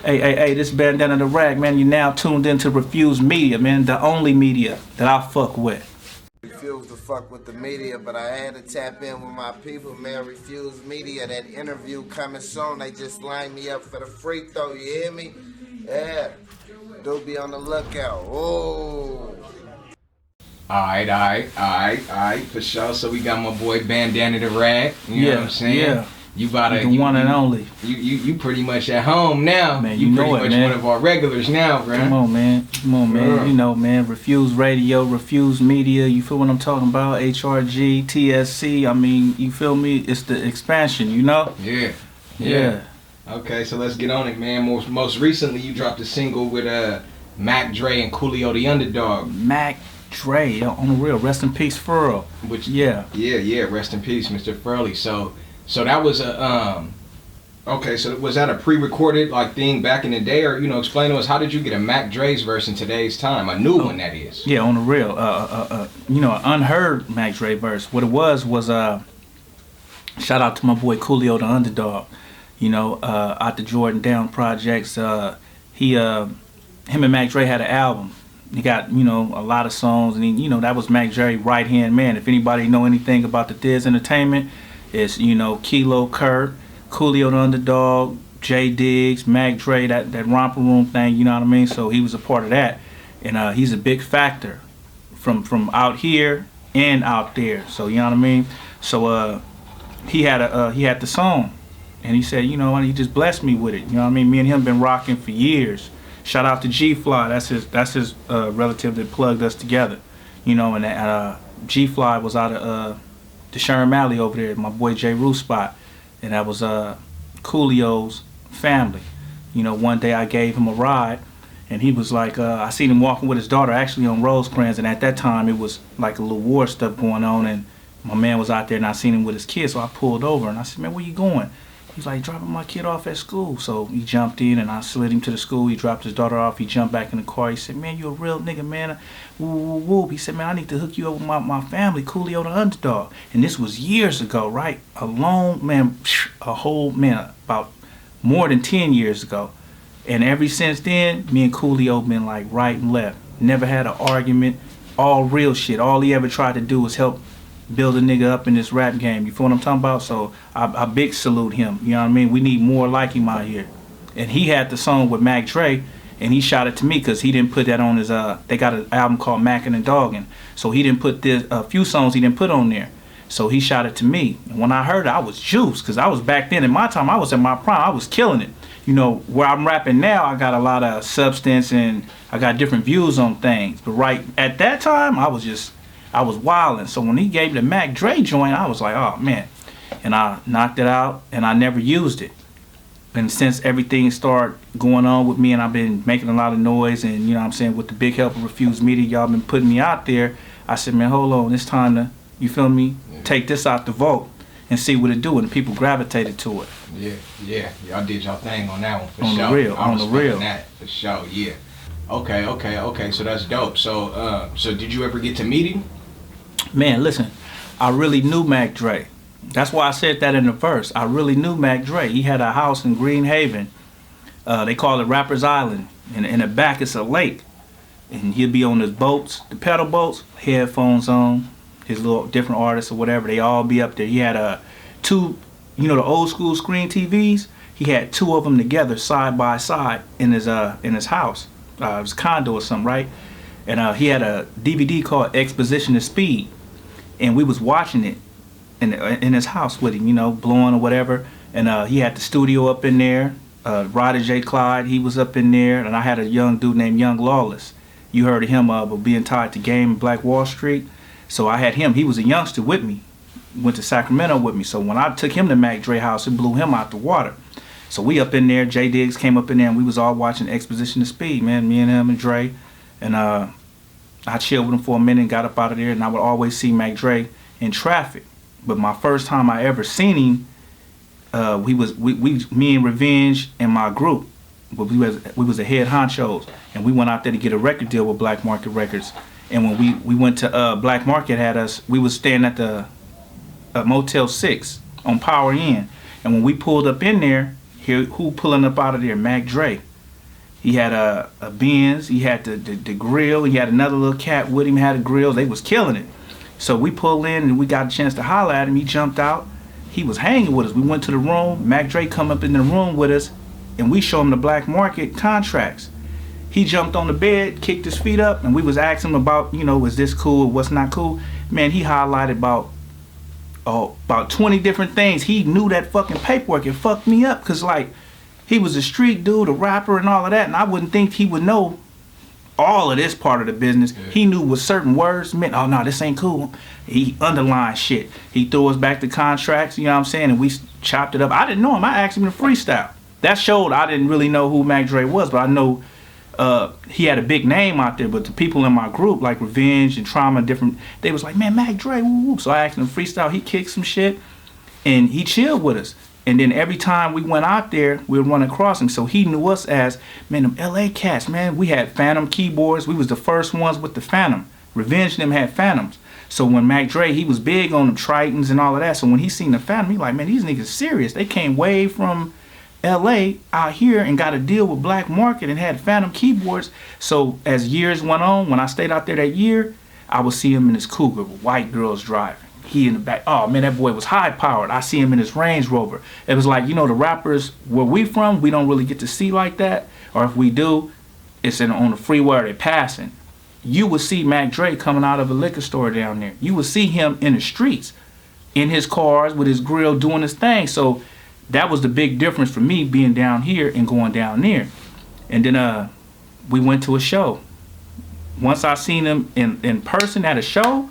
Hey, this Bandana the Rag, man. You now tuned into Refused Media, man. The only media that I fuck with. Refuse to fuck with the media, but I had to tap in with my people, man. Refused Media, that interview coming soon. They just lined me up for the free throw, you hear me? Yeah. Do be on the lookout. Oh. Alright, for sure. So we got my boy Bandana the Rag. You know what I'm saying? Yeah. You about the one and only. You pretty much at home now. Man, you know pretty it, much man. one of our regulars now, bro. Come on, man. Yeah. You know, man. Refused Radio, Refused Media. You feel what I'm talking about? HRG, TSC. I mean, you feel me? It's the expansion, you know? Yeah. Okay, so let's get on it, man. Most recently, you dropped a single with Mac Dre and Coolio the Underdog. Mac Dre, on the real. Rest in peace, Furl. Yeah. Rest in peace, Mr. Furley. So that was a okay. So was that a pre-recorded thing back in the day, or explain to us how did you get a Mac Dre's verse in today's time, a new one that is? Yeah, on the real. An unheard Mac Dre verse. What it was shout out to my boy Coolio the Underdog. Out the Jordan Down projects. Him and Mac Dre had an album. He got a lot of songs, and that was Mac Dre right hand man. If anybody know anything about the Diz Entertainment. It's, Kilo Kurt, Coolio the Underdog, J Diggs, Mac Dre, that romper room thing, you know what I mean? So he was a part of that. And he's a big factor from out here and out there. So, you know what I mean? So he had the song. And he said, he just blessed me with it. You know what I mean? Me and him been rocking for years. Shout out to G-Fly. That's his relative that plugged us together. And G-Fly was out of the Sherman Alley over there, my boy J. Roo spot, and that was Coolio's family. One day I gave him a ride, and he was like, I seen him walking with his daughter actually on Rosecrans, and at that time it was like a little war stuff going on, and my man was out there, and I seen him with his kid, so I pulled over, and I said, man, where you going? He's like, dropping my kid off at school. So he jumped in, and I slid him to the school. He dropped his daughter off. He jumped back in the car. He said, man, you a real nigga, man. Woo, woo, woo. He said, man, I need to hook you up with my family, Coolio the Underdog. And this was years ago, right? About more than 10 years ago. And ever since then, me and Coolio been like right and left. Never had an argument. All real shit. All he ever tried to do was help build a nigga up in this rap game. You feel what I'm talking about? So I big salute him. You know what I mean? We need more like him out here. And he had the song with Mac Dre, and he shot it to me because he didn't put that on his they got an album called Mackin' and Doggin'. So he didn't put a few songs he didn't put on there. So he shot it to me. And when I heard it, I was juiced because I was back then in my time, I was in my prime. I was killing it. Where I'm rapping now, I got a lot of substance and I got different views on things. But right at that time, I was wilding. So when he gave the Mac Dre joint, I was like, oh man. And I knocked it out and I never used it. And since everything started going on with me and I've been making a lot of noise and with the big help of Refused Media, y'all been putting me out there, I said, man, hold on, it's time to, you feel me, take this out the vault and see what it do. And people gravitated to it. Yeah. Y'all did y'all thing on that one for on sure. On the real. That for sure, yeah. Okay, so that's dope. So did you ever get to meet him? Man, listen, I really knew Mac Dre. That's why I said that in the verse. I really knew Mac Dre. He had a house in Green Haven. They call it Rapper's Island. And in the back, it's a lake. And he'll be on his boats, the pedal boats, headphones on, his little different artists or whatever. They all be up there. He had two, the old school screen TVs. He had two of them together side by side in his house. It was a condo or something, right? And he had a DVD called Exposition of Speed. And we was watching it in his house with him, blowing or whatever. And he had the studio up in there. Ryder J. Clyde, he was up in there. And I had a young dude named Young Lawless. You heard of him of being tied to Game in Black Wall Street. So I had him. He was a youngster with me. Went to Sacramento with me. So when I took him to Mac Dre house, it blew him out the water. So we up in there. J. Diggs came up in there and we was all watching Exposition of Speed, man. Me and him and Dre. And I chilled with him for a minute and got up out of there, and I would always see Mac Dre in traffic. But my first time I ever seen him, me and Revenge and my group, but we was the head honchos, and we went out there to get a record deal with Black Market Records. And when we went to Black Market, we was staying at the Motel 6 on Power Inn, and when we pulled up in there, who pulling up out of there? Mac Dre. He had a Benz. He had the grill. He had another little cat with him. Had a grill. They was killing it. So we pulled in and we got a chance to holler at him. He jumped out. He was hanging with us. We went to the room. Mac Dre come up in the room with us, and we show him the black market contracts. He jumped on the bed, kicked his feet up, and we was asking him about, is this cool, what's not cool. Man, he highlighted about 20 different things. He knew that fucking paperwork. It fucked me up, because, like, he was a street dude, a rapper, and all of that, and I wouldn't think he would know all of this part of the business. Yeah. He knew what certain words meant. Oh, no, this ain't cool. He underlined shit. He threw us back the contracts, you know what I'm saying, and we chopped it up. I didn't know him. I asked him to freestyle. That showed I didn't really know who Mac Dre was, but I know he had a big name out there. But the people in my group, like Revenge and Trauma, they was like, man, Mac Dre, woo, woo. So I asked him to freestyle. He kicked some shit, and he chilled with us. And then every time we went out there, we would run across him. So he knew us as, man, them LA cats, man. We had Phantom keyboards. We was the first ones with the Phantom. Revenge them had Phantoms. So when Mac Dre, he was big on them Tritons and all of that. So when he seen the Phantom, he like, man, these niggas serious. They came way from LA out here and got a deal with Black Market and had Phantom keyboards. So as years went on, when I stayed out there that year, I would see him in his Cougar with white girls driving. He in the back. Oh man, that boy was high powered. I see him in his Range Rover. It was like, the rappers where we from, we don't really get to see like that. Or if we do, it's on the freeway or they passing. You would see Mac Dre coming out of a liquor store down there. You would see him in the streets, in his cars with his grill doing his thing. So that was the big difference for me being down here and going down there. And then we went to a show. Once I seen him in person at a show,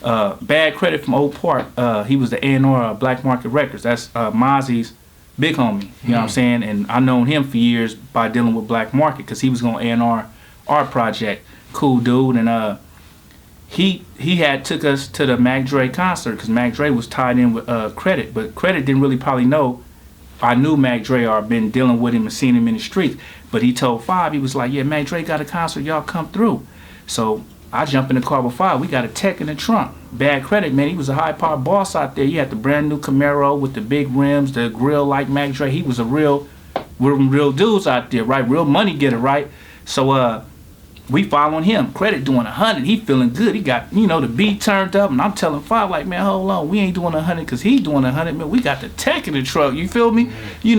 Bad Credit from Oak Park, he was the A&R Black Market Records. That's Mozzie's big homie, you know what I'm saying? And I known him for years by dealing with Black Market, because he was going to A&R our project. Cool dude. And he had took us to the Mac Dre concert, because Mac Dre was tied in with Credit, but Credit didn't really probably know I knew Mac Dre or been dealing with him and seen him in the streets. But he told Five, he was like, yeah, Mac Dre got a concert, y'all come through. So I jump in the car with Five. We got a tech in the trunk. Bad Credit, man. He was a high-powered boss out there. He had the brand new Camaro with the big rims, the grill like Mac Dre. He was a real dudes out there, right? Real money getter, right? So we following him. Credit doing 100. He feeling good. He got, the beat turned up, and I'm telling Five, like, man, hold on. We ain't doing 100 because he doing 100, man. We got the tech in the truck. You feel me? We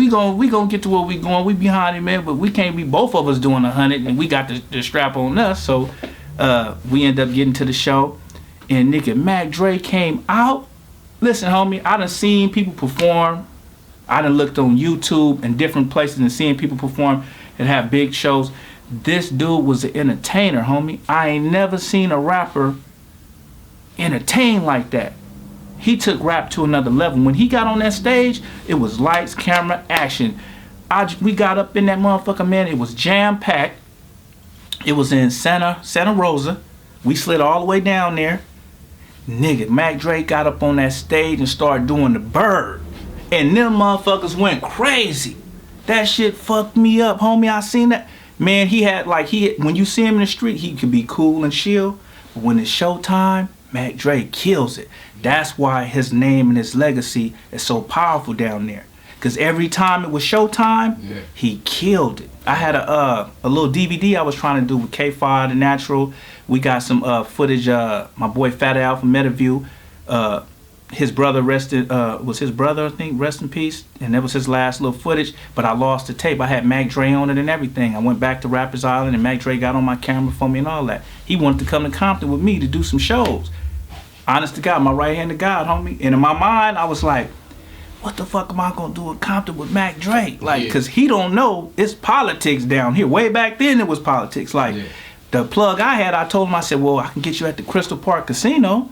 gonna get to where we going. We behind him, man, but we can't be both of us doing 100, and we got the strap on us. So we end up getting to the show, and nigga Mac Dre came out. Listen, homie, I done seen people perform. I done looked on YouTube and different places and seen people perform and have big shows. This dude was an entertainer, homie. I ain't never seen a rapper entertain like that. He took rap to another level. When he got on that stage, it was lights, camera, action. We got up in that motherfucker, man. It was jam-packed. It was in Santa Rosa. We slid all the way down there. Nigga, Mac Dre got up on that stage and started doing the bird. And them motherfuckers went crazy. That shit fucked me up, homie. I seen that. Man, when you see him in the street, he could be cool and chill. But when it's showtime, Mac Dre kills it. That's why his name and his legacy is so powerful down there. Because every time it was showtime, he killed it. I had a little DVD I was trying to do with K5, The Natural. We got some footage, my boy Fat Al from Metaview. His brother was his brother, I think, rest in peace. And that was his last little footage. But I lost the tape. I had Mac Dre on it and everything. I went back to Rappers Island and Mac Dre got on my camera for me and all that. He wanted to come to Compton with me to do some shows. Honest to God, my right hand to God, homie. And in my mind, I was like, what the fuck am I gonna do in Compton with Mac Dre? Like, cause he don't know it's politics down here. Way back then it was politics. Like, the plug I had, I told him, I said, well, I can get you at the Crystal Park Casino.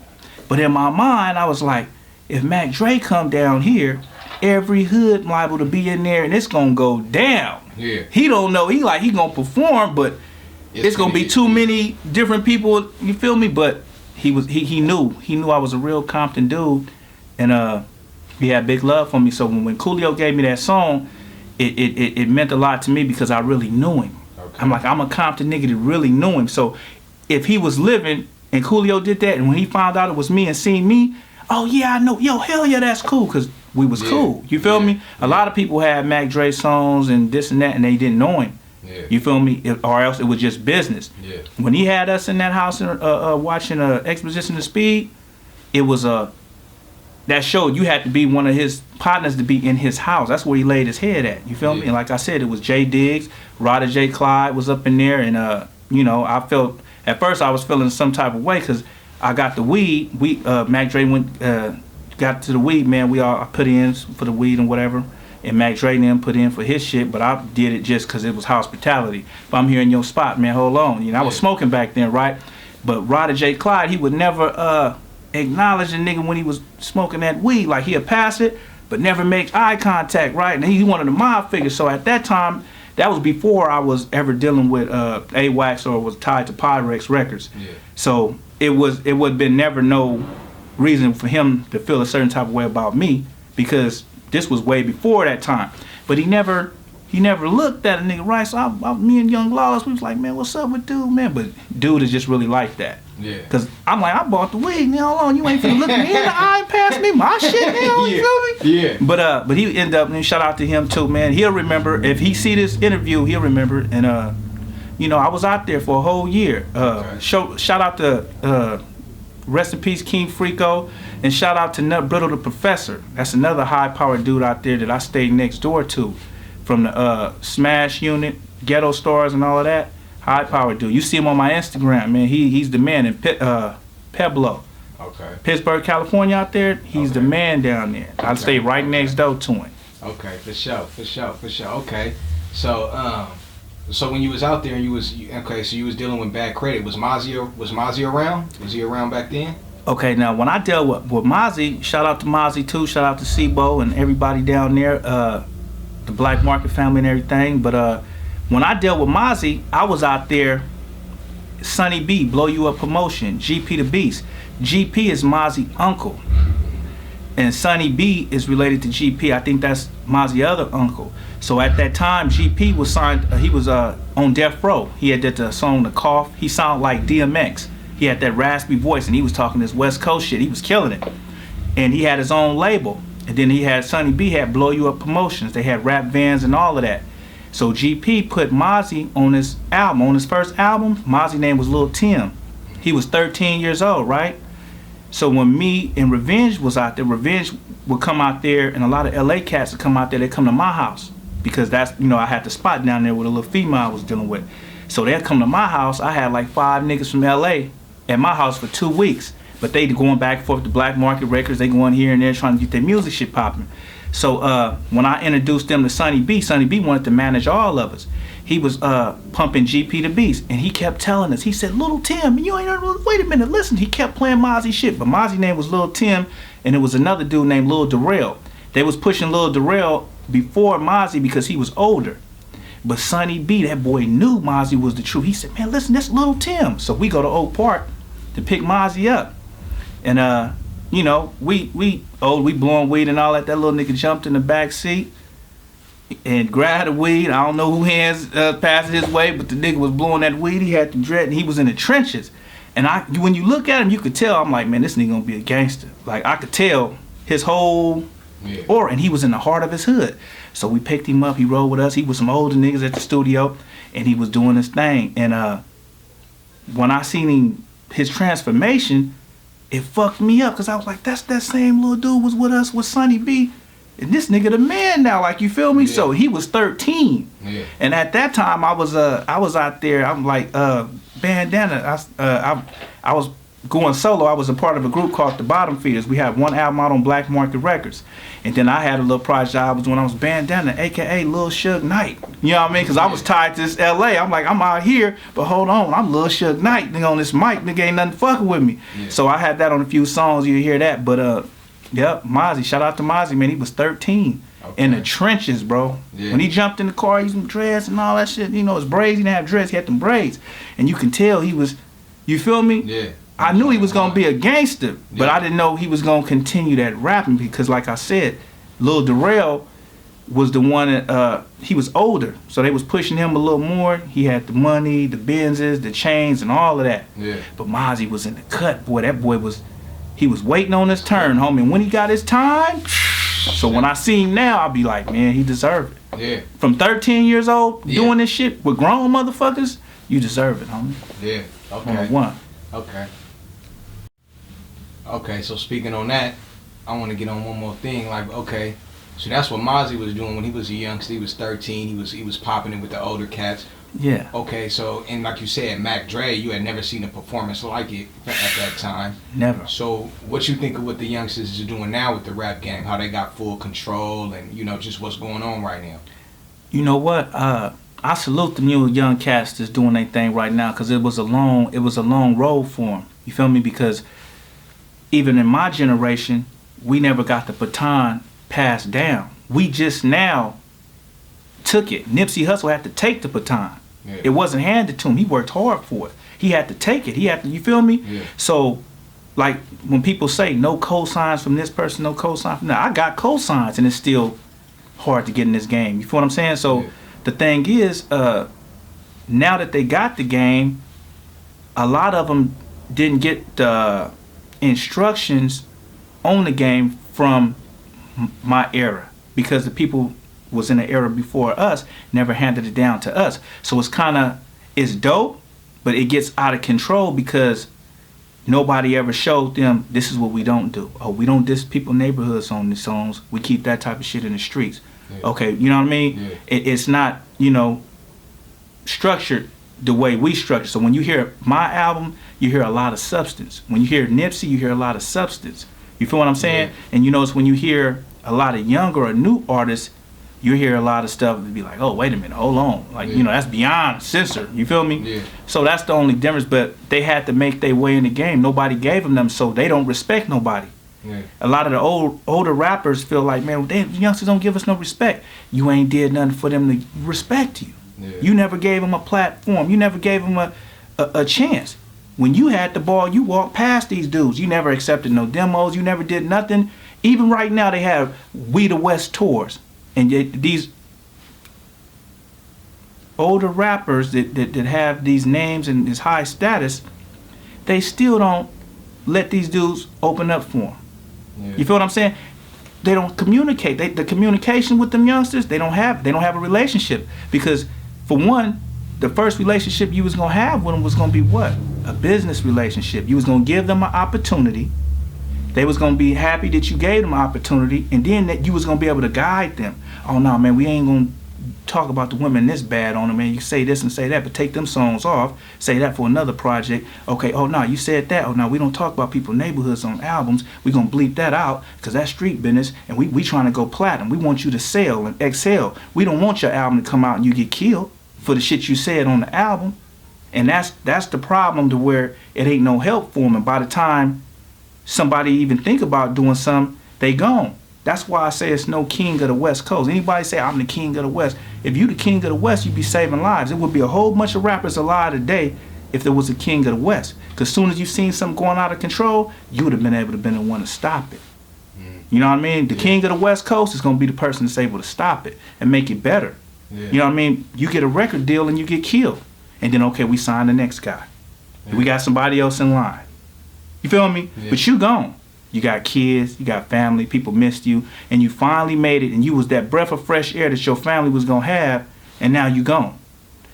But in my mind, I was like, if Mac Dre come down here, every hood liable to be in there and it's gonna go down. Yeah. He don't know, he gonna perform, but it's gonna be too many different people, you feel me? But he knew I was a real Compton dude, and he had big love for me. So when Coolio gave me that song, it meant a lot to me because I really knew him. Okay. I'm like, I'm a Compton nigga that really knew him. So if he was living and Coolio did that, and when he found out it was me and seen me, oh yeah, I know, yo, hell yeah, that's cool, because we was cool. You feel me? A lot of people had Mac Dre songs and this and that, and they didn't know him. Yeah. You feel me? Or else it was just business. Yeah. When he had us in that house watching Exposition of Speed, it was that showed you had to be one of his partners to be in his house. That's where he laid his head at. You feel me? And like I said, it was Jay Diggs, Rodder J. Clyde was up in there, and I felt at first I was feeling some type of way because I got the weed. Mac Dre got to the weed, man. I put in for the weed and whatever, and Mac Dre and them put in for his shit, but I did it just because it was hospitality. But I'm here in your spot, man. Hold on, I was smoking back then, right? But Rodder J. Clyde, he would never acknowledge a nigga when he was smoking that weed. Like he'd pass it, but never make eye contact, right? And he one of the mob figures. So at that time, that was before I was ever dealing with AWACS or was tied to Pyrex Records. Yeah. So it would have been never no reason for him to feel a certain type of way about me because this was way before that time. But he never looked at a nigga, right? So me and Young Lawless, we was like, man, what's up with dude, man? But dude is just really like that. Yeah. Cause I'm like, I bought the weed. Hold on, you ain't finna look me in the eye and pass me my shit now. You feel me? Yeah. But he ended up. And shout out to him too, man. He'll remember if he see this interview. He'll remember. And I was out there for a whole year. Shout out to rest in peace King Freako, and shout out to Nut Brittle the Professor. That's another high powered dude out there that I stayed next door to, from the Smash unit, Ghetto Stars, and all of that. High power dude. You see him on my Instagram, man. He's the man in Pueblo. Okay. Pittsburgh, California out there. He's the man down there. I stay right next door to him. Okay, for sure. Okay. So when you was out there and you was dealing with bad credit, was Mozzie around? Was he around back then? Okay, now when I dealt with Mozzie, shout out to Mozzie too, shout out to Sibo and everybody down there, the Black Market family and everything. But when I dealt with Mozzie, I was out there, Sonny B, Blow You Up Promotion, GP the Beast. GP is Mozzie's uncle. And Sonny B is related to GP. I think that's Mozzie's other uncle. So at that time, GP was signed, he was on Death Row. He had that song, The Cough. He sounded like DMX. He had that raspy voice and he was talking this West Coast shit. He was killing it. And he had his own label. And then he had, Sonny B had Blow You Up Promotions. They had rap vans and all of that. So GP put Mozzie on his album. On his first album, Mozzie's name was Lil Tim. He was 13 years old, right? So when me and Revenge was out there, Revenge would come out there, and a lot of LA cats would come out there. They come to my house because that's, I had the spot down there with a little female I was dealing with. So they'd come to my house. I had like 5 niggas from LA at my house for 2 weeks, but they going back and forth to Black Market Records. They going here and there trying to get their music shit popping. So when I introduced them to Sonny B wanted to manage all of us. He was pumping GP the Beast, and he kept telling us, he said, Little Tim, you ain't heard, wait a minute, listen. He kept playing Mozzie shit, but Mozzie's name was Lil Tim, and it was another dude named Lil Darrell. They was pushing Lil Darrell before Mozzie because he was older. But Sonny B, that boy knew Mozzie was the truth. He said, man, listen, that's Lil Tim. So we go to Oak Park to pick Mozzie up. And we blowing weed and all that. That little nigga jumped in the back seat and grabbed the weed. I don't know who hands passed his way, but the nigga was blowing that weed. He had the dread, and he was in the trenches. And when you look at him, you could tell. I'm like, man, this nigga gonna be a gangster. Like I could tell his whole aura, and he was in the heart of his hood. So we picked him up. He rode with us. He was some older niggas at the studio, and he was doing his thing. And when I seen him, his transformation, it fucked me up because I was like, that's that same little dude was with us with Sonny B. And this nigga the man now, like, you feel me? Yeah. So he was 13. Yeah. And at that time I was out there, I'm like Bandana. I was going solo. I was a part of a group called the Bottom Feeders. We had one album out on Black Market Records. And then I had a little project I was when I was Bandana, aka Lil Suge Knight. You know what I mean? Cause I was tied to this LA. I'm like, I'm out here, but hold on, I'm Lil Suge Knight. Nigga on this mic, nigga ain't nothing fucking with me. Yeah. So I had that on a few songs, you hear that. But yep, Mozzie, shout out to Mozzie, man. He was 13 in the trenches, bro. Yeah. When he jumped in the car, he was dreads and all that shit. His braids, he didn't have dreads, he had them braids. And you can tell he was, you feel me? Yeah. I knew he was gonna be a gangster, but I didn't know he was gonna continue that rapping because, like I said, Lil Darrell was the one that he was older, so they was pushing him a little more. He had the money, the Benzes, the chains, and all of that. Yeah. But Mozzie was in the cut, boy. That boy was, he was waiting on his turn, homie. And when he got his time, So when I see him now, I'll be like, man, he deserved it. Yeah. From 13 years old, doing this shit with grown motherfuckers, you deserve it, homie. Yeah. Okay. One. Okay. Okay, so speaking on that, I want to get on one more thing. Like, okay, so that's what Mozzie was doing when he was a youngster. He was 13. He was popping it with the older cats. Yeah. Okay, so, and like you said, Mac Dre, you had never seen a performance like it at that time. Never. So what you think of what the youngsters are doing now with the rap game? How they got full control and, you know, just what's going on right now? You know what? I salute the new young cats that's doing their thing right now, because it was a long road for them. You feel me? Because even in my generation, we never got the baton passed down. We just now took it. Nipsey Hussle had to take the baton. Yeah. It wasn't handed to him. He worked hard for it. He had to take it. He had to, you feel me? Yeah. So, like, when people say no cosigns from this person, no cosign from that, I got cosigns, and it's still hard to get in this game. You feel what I'm saying? So, the thing is, now that they got the game, a lot of them didn't get the instructions on the game from my era, because the people was in the era before us never handed it down to us. So it's dope, but it gets out of control because nobody ever showed them this is what we don't do. Oh, we don't diss people neighborhoods on the songs. We keep that type of shit in the streets. Yeah. Okay, you know what I mean? Yeah. It's not, you know, structured the way we structure. So when you hear my album, you hear a lot of substance. When you hear Nipsey, you hear a lot of substance. You feel what I'm saying? Yeah. And you notice when you hear a lot of younger or new artists, you hear a lot of stuff and be like, oh, wait a minute, hold on. Like, you know, that's beyond censor. You feel me? Yeah. So that's the only difference. But they had to make their way in the game. Nobody gave them, so they don't respect nobody. Yeah. A lot of the older rappers feel like, man, the youngsters don't give us no respect. You ain't did nothing for them to respect you. Yeah. You never gave them a platform. You never gave them a chance. When you had the ball, you walked past these dudes. You never accepted no demos. You never did nothing. Even right now, they have We the West tours. And these older rappers that have these names and this high status, they still don't let these dudes open up for them. Yeah. You feel what I'm saying? They don't communicate. The communication with them youngsters, they don't have a relationship. Because for one, the first relationship you was gonna have with them was gonna be what? A business relationship. You was gonna give them an opportunity. They was gonna be happy that you gave them an opportunity, and then that you was gonna be able to guide them. Oh no, man, we ain't gonna talk about the women this bad on them, man. You say this and say that, but take them songs off. Say that for another project. Okay, oh no, you said that. Oh no, we don't talk about people's neighborhoods on albums. We gonna bleep that out, because that's street business, and we trying to go platinum. We want you to sell and excel. We don't want your album to come out and you get killed for the shit you said on the album. And that's the problem, to where it ain't no help for them. And by the time somebody even think about doing something, they gone. That's why I say it's no king of the West Coast. Anybody say I'm the king of the West, if you the king of the West, you'd be saving lives. It would be a whole bunch of rappers alive today if there was a king of the West. Because as soon as you seen something going out of control, you would have been able to been the one to stop it. You know what I mean? The king of the West Coast is going to be the person that's able to stop it and make it better. You know what I mean? You get a record deal and you get killed. And then, okay, we sign the next guy. We got somebody else in line. You feel me? But you gone. You got kids, you got family, people missed you, and you finally made it, and you was that breath of fresh air that your family was gonna have, and now you gone.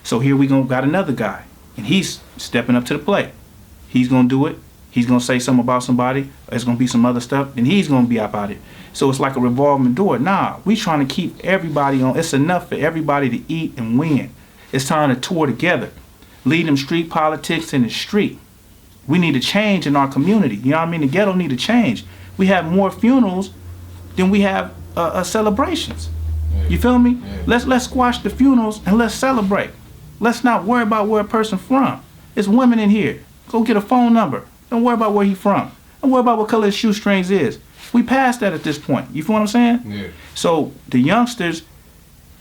So here we got another guy, and he's stepping up to the plate. He's gonna do it. He's gonna say something about somebody. There's gonna be some other stuff, and he's gonna be about it. So it's like a revolving door. Nah, we trying to keep everybody on. It's enough for everybody to eat and win. It's time to tour together. Lead them street politics in the street. We need a change in our community. You know what I mean? The ghetto need a change. We have more funerals than we have celebrations. You feel me? Let's squash the funerals and let's celebrate. Let's not worry about where a person from. There's women in here. Go get a phone number. Don't worry about where he from. Don't worry about what color his shoestrings is. We past that at this point. You feel what I'm saying? Yeah. So the youngsters,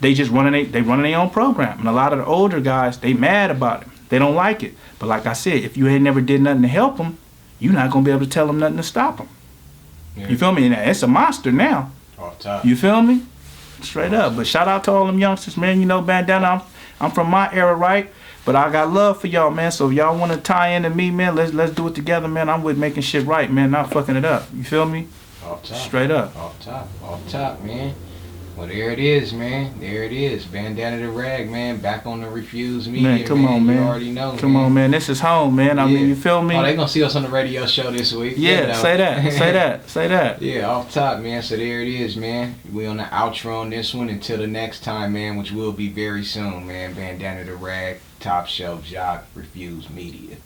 they just running their own program. And a lot of the older guys, they mad about it. They don't like it. But like I said, if you ain't never did nothing to help them, you're not going to be able to tell them nothing to stop them. Yeah. You feel me? And it's a monster now. You feel me? Straight up. But shout out to all them youngsters, man. You know, Bandana, I'm from my era, right? But I got love for y'all, man. So if y'all want to tie into me, man, let's do it together, man. I'm with making shit right, man, not fucking it up. You feel me? Off top. Straight up. Off top, man. Well, there it is, man. There it is. Bandana the Rag, man. Back on the Refused Media, Man, come on, man. You already know, Come on, man. This is home, man. I mean, you feel me? Oh, they gonna see us on the radio show this week. Yeah, You know. say that. Say that. Say that. Yeah, off top, man. So there it is, man. We on the outro on this one. Until the next time, man, which will be very soon, man. Bandana the Rag, Top Shelf Jock, Refused Media.